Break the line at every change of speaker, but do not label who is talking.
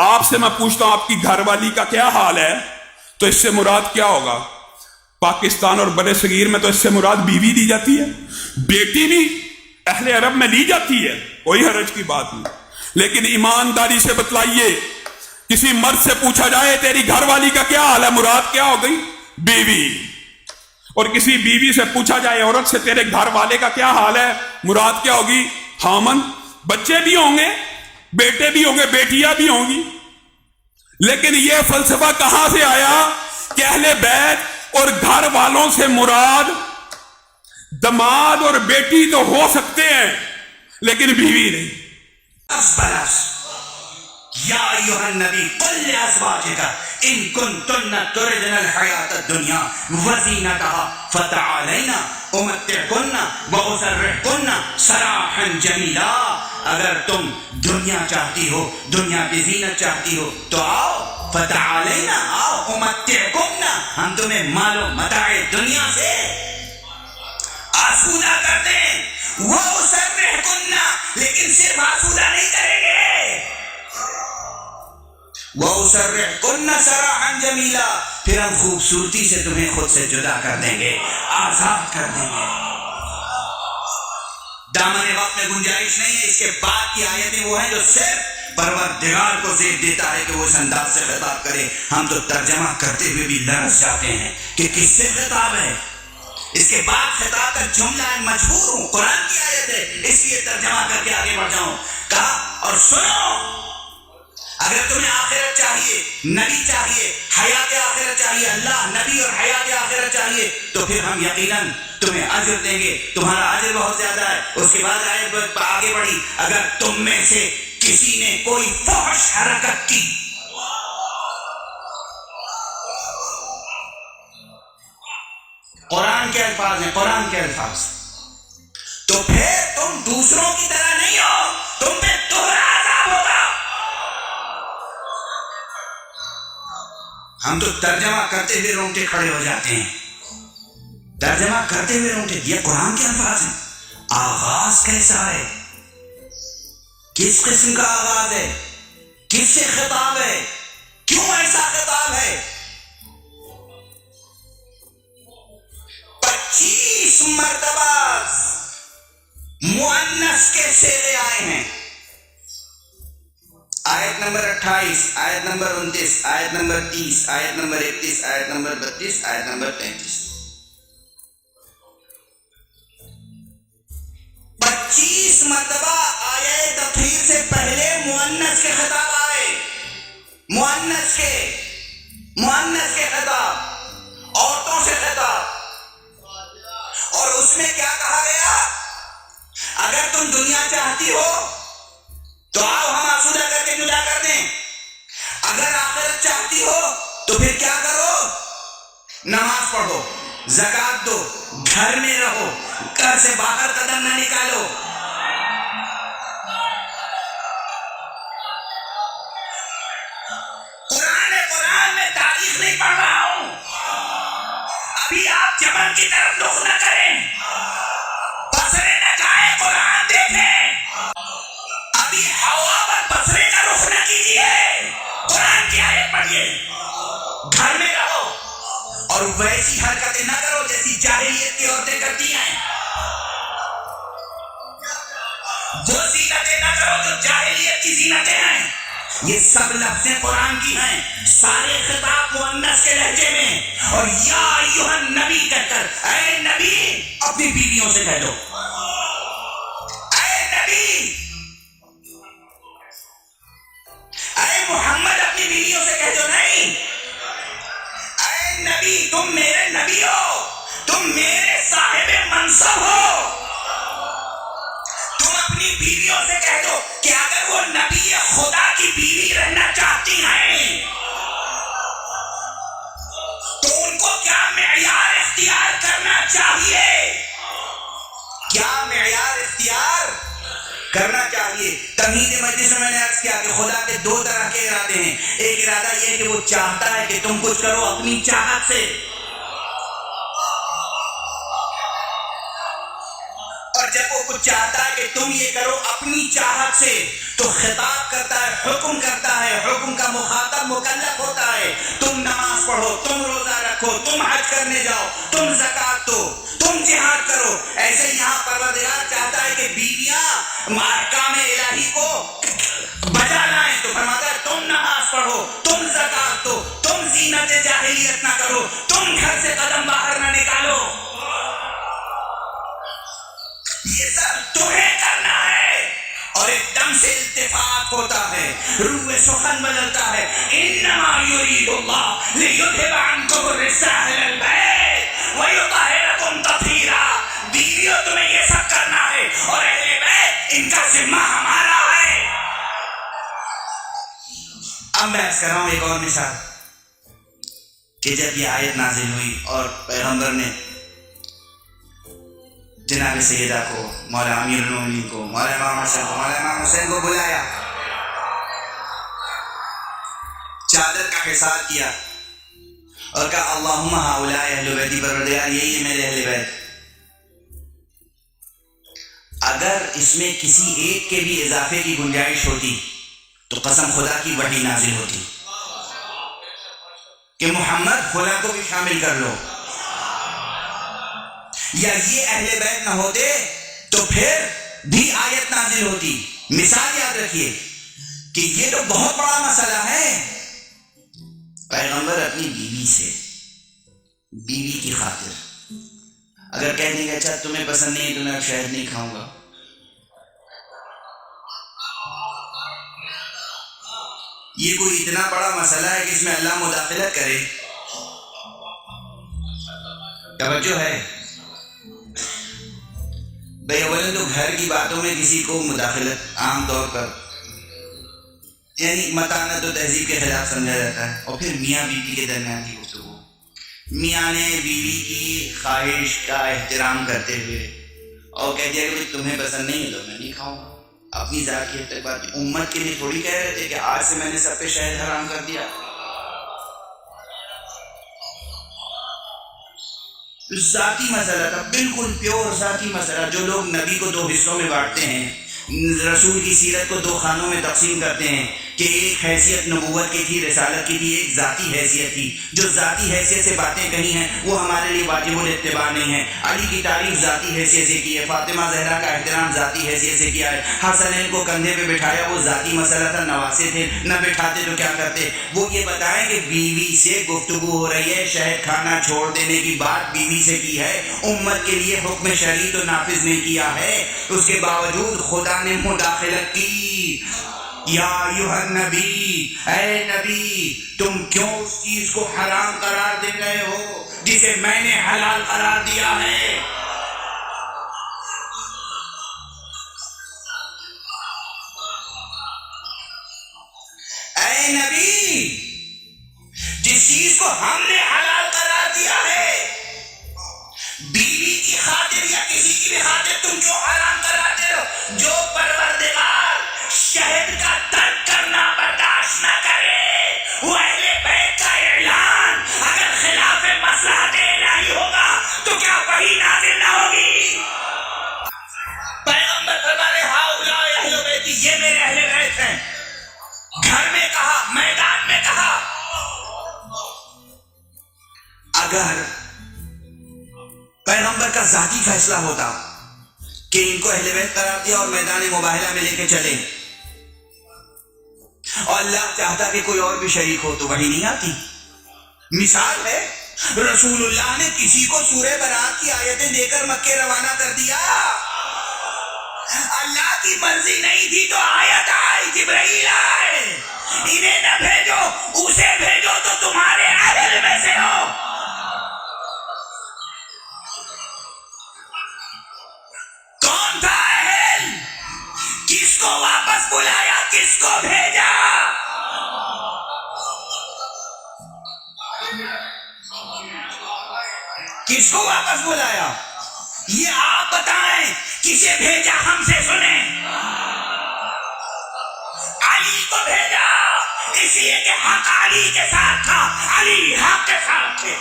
آپ سے میں پوچھتا ہوں آپ کی گھر والی کا کیا حال ہے؟ تو اس سے مراد کیا ہوگا؟ پاکستان اور برے صغیر میں تو اس سے مراد بیوی دی جاتی ہے، بیٹی بھی اہل عرب میں لی جاتی ہے، کوئی حرج کی بات نہیں. لیکن ایمانداری سے بتلائیے، کسی مرد سے پوچھا جائے تیری گھر والی کا کیا حال ہے، مراد کیا ہو گئی؟ بیوی. اور کسی بیوی سے پوچھا جائے عورت سے تیرے گھر والے کا کیا حال ہے، مراد کیا ہوگی؟ خامن. بچے بھی ہوں گے، بیٹے بھی ہوں گے، بیٹیاں بھی ہوں گی. لیکن یہ فلسفہ کہاں سے آیا کہ اہل بیت اور گھر والوں سے مراد دماد اور بیٹی تو ہو سکتے ہیں لیکن بیوی نہیں.
یا ایھا النبی قل لازواجک ان کنتن تردن الحیاۃ الدنیا وزینتها فتعالین امتعکن واسرحکن سراحا جمیلا. اگر تم دنیا چاہتی ہو، دنیا کی زینت چاہتی ہو تو آؤ، فتعالین، آؤ، امتعکن، ہم تمہیں مال و متاع دنیا سے آسودہ کر دیں. واسرحکن، لیکن صرف آسودہ نہیں کریں گے، وَأُسَرِّحْكُنَّ سَرَاحًا جَمِيلًا، پھر ہم خوبصورتی سے تمہیں خود سے جدا کر دیں گے، آزاد کر دیں گے. دامن وقت میں گنجائش نہیں ہے. اس کے بعد کی آیتیں وہ ہیں جو صرف پروردگار کو زیب دیتا ہے کہ وہ اس انداز سے خطاب کرے. ہم تو ترجمہ کرتے ہوئے بھی لرز جاتے ہیں کہ کس سے خطاب ہے. اس کے بعد خطاب کا جملہ ہے، مجبور ہوں، قرآن کی آیت ہے اس لیے ترجمہ کر کے آگے بڑھ جاؤں. کہا اور سنو، اگر تمہیں آخرت چاہیے، نبی چاہیے، حیات آخرت چاہیے، اللہ، نبی اور حیات آخرت چاہیے، تو پھر ہم یقیناً تمہیں اجر دیں گے، تمہارا اجر بہت زیادہ ہے. اس کے بعد آیت آگے بڑھی، اگر تم میں سے کسی نے کوئی فحش حرکت کی، قرآن کے الفاظ ہیں، قرآن کے الفاظ، تو پھر تم دوسروں کی طرح نہیں ہو، تم پہ دوہرا عذاب ہوگا. ہم تو ترجمہ کرتے ہوئے رونگٹے کھڑے ہو جاتے ہیں، ترجمہ کرتے ہوئے رونگٹے. یہ قرآن کے الفاظ ہیں. آغاز کیسا ہے، کس قسم کا آغاز ہے، کس سے خطاب ہے، کیوں ایسا خطاب ہے. 25 مرتبہ مؤنث کے صیغے آئے ہیں. آیت نمبر 28، آیت نمبر 29، آیت نمبر 30، آیت نمبر 31، آیت نمبر 32، آیت نمبر 33. 25 مرتبہ آیت تطہیر سے پہلے مؤنث کے خطاب آئے، مؤنث کے خطاب، عورتوں سے خطاب. اور اس میں کیا کہا گیا؟ اگر تم دنیا چاہتی ہو تو آؤ، ہم آسودہ کر کے جدا کر دیں. اگر آخرت چاہتی ہو تو پھر کیا کرو؟ نماز پڑھو، زکات دو، گھر میں رہو، گھر سے باہر قدم نہ نکالو. قرآن میں تاریخ نہیں پڑھ رہا ہوں. ابھی آپ جبل کی طرف رخ نہ کریں، بصرے نہ جائیں، قرآن دیکھیں. ابھی ہوا پر بصرے کا رخ نہ کیجیے، قرآن کی آیت پڑھیے. گھر میں رہو اور ویسی حرکتیں نہ کرو جیسی جاہلیت کی عورتیں کرتی ہیں. وہ زینتیں نہ کرو جو جاہلیت کی زینتیں ہیں. یہ سب لفظیں قرآن کی ہیں، سارے خطاب مؤنث کے لہجے میں. اور یا ایھا النبی کہہ کر، اے نبی اپنی بیویوں سے کہہ دو، اے نبی، اے محمد اپنی بیویوں سے کہہ دو. نہیں، اے نبی تم میرے نبی ہو، تم میرے صاحب منصب ہو. تم اپنی بیویوں سے کہہ دو کہ اگر وہ نبی خدا کی بیوی رہنا چاہتی ہیں تو ان کو کیا معیار اختیار کرنا چاہیے، کیا معیار اختیار کرنا چاہیے. تمہید مجلس میں میں نے عرض کیا کہ خدا کے 2 طرح کے ارادے ہیں. ایک ارادہ یہ ہے کہ وہ چاہتا ہے کہ تم کچھ کرو اپنی چاہت سے، اور جب وہ کچھ چاہتا ہے کہ تم یہ کرو اپنی چاہت سے تو خطاب کرتا ہے، حکم کرتا ہے، حکم کا مخاطب مکلف ہوتا ہے۔ تم نماز پڑھو، تم روزہ رکھو، تم حج کرنے جاؤ، تم زکات دو، تم جہاد کرو۔ ایسے یہاں پروردگار چاہتا ہے کہ بیویاں احکام الہی کو بجا لائیں تو فرماتا ہے تم نماز پڑھو، تم زکات دو، تم زینت جاہلیت نہ کرو، تم گھر سے قدم باہر نہ نکالو۔ یہ سب تمہیں کرنا ہے۔ اور ایک دم سے التفات ہوتا ہے، روح سخن بدلتا ہے۔ انما یرید اللہ لیذھب عنکم الرجس اہل البیت ویطہرکم تطہیرا۔ بیویوں تمہیں یہ سب کرنا ہے اور اہل بیت ان کا ذمہ ہمارا ہے۔ اب میں عرض کر رہا ہوں ایک اور مثال کہ جب یہ آیت نازل ہوئی اور پیغمبر نے جناب سیدہ کو، مولا امیر المومنین کو، مولا امام حسن کو، مولا امام حسین کو بلایا، چادر کا حصار کیا اور کہا اللہم ہؤلاء اہل بیتی، پروردگار یہی ہے میرے اہل بیت۔ اگر اس میں کسی ایک کے بھی اضافے کی گنجائش ہوتی تو قسم خدا کی وحی نازل ہوتی کہ محمد فلاں کو بھی شامل کر لو، یا یہ اہل بیت نہ ہوتے تو پھر بھی آیت نازل ہوتی۔ مثال یاد رکھیے کہ یہ تو بہت بڑا مسئلہ ہے۔ پیغمبر اپنی بیوی سے، بیوی کی خاطر اگر کہہ دیں گے اچھا تمہیں پسند نہیں ہے تو میں اب شہد نہیں کھاؤں گا، یہ کوئی اتنا بڑا مسئلہ ہے کہ اس میں اللہ مداخلت کرے؟ توجہ ہے بھئی، اولن تو گھر کی باتوں میں کسی کو مداخلت عام طور پر یعنی متانت و تہذیب کے خلاف سمجھا جاتا ہے، اور پھر میاں بیوی کے درمیان کی گفتگو، میاں نے بیوی کی خواہش کا احترام کرتے ہوئے اور کہہ دیا کہ تمہیں پسند نہیں ہے تو میں نہیں کھاؤں گا، اپنی ذات کی حد تک بات، امت کے لیے تھوڑی کہہ رہے تھے کہ آج سے میں نے سب پہ شہد حرام کر دیا۔ ذاتی مسئلہ تھا، بالکل پیور ذاتی مسئلہ۔ جو لوگ نبی کو دو حصوں میں بانٹتے ہیں، رسول کی سیرت کو دو خانوں میں تقسیم کرتے ہیں کہ ایک حیثیت نبوت کی تھی، رسالت کی تھی، ایک ذاتی حیثیت تھی، جو ذاتی حیثیت سے باتیں کہی ہیں وہ ہمارے لیے واجب الاتباع نہیں ہے۔ علی کی تعریف ذاتی حیثیت سے کی ہے، فاطمہ زہرا کا احترام ذاتی حیثیت سے کیا ہے، حسنین کو کندھے پہ بٹھایا وہ ذاتی مسئلہ تھا، نواسے تھے، نہ بٹھاتے تو کیا کرتے۔ وہ یہ بتائیں کہ بیوی سے گفتگو ہو رہی ہے، شہد کھانا چھوڑ دینے کی بات بیوی سے کی ہے، امت کے لیے حکم شرعی تو نافذ نہیں کیا ہے، اس کے باوجود خدا نے مداخلت کی۔ یا ایھا النبی، اے نبی تم کیوں اس چیز کو حرام قرار دے رہے ہو جسے میں نے حلال قرار دیا ہے؟ اے نبی، جس چیز کو ہم نے حلال قرار دیا ہے بیوی کی خاطر یا کسی کی بھی خاطر تم کیوں حرام قرار دے رہے ہو؟ جو پروردگار شہد کا ترک کرنا برداشت نہ کرے، وہ اہل بیت کا اعلان اگر خلاف مصلحت الہی ہوگا تو کیا وحی نازل نہ ہوگی؟ پیغمبر فرمانے ہؤلاء اہل بیتی، یہ میرے اہل بیت ہیں، گھر میں کہا، میدان میں کہا۔ اگر پیغمبر کا ذاتی فیصلہ ہوتا کہ ان کو اہل بیت قرار دیا اور میدان مباہلہ میں لے کے چلے، اور اللہ چاہتا کہ کوئی اور بھی شریک ہو تو وہی نہیں آتی۔ مثال ہے رسول اللہ نے کسی کو سورہ برات کی آیتیں دے کر مکے روانہ کر دیا، اللہ کی مرضی نہیں تھی تو آیت آئی، جبرائیل آئے، انہیں نہ بھیجو اسے بھیجو تو تمہارے اہل میں سے ہو۔ کون تھا اہل؟ کس کو واپس بلایا، کس کو بھیجا؟ کس کو واپس بلایا یہ آپ بتائیں، کسے بھیجا ہم سے سنیں؟ علی کو بھیجا، اس لیے کہ حق علی کے ساتھ تھا، علی حق کے ساتھ تھے۔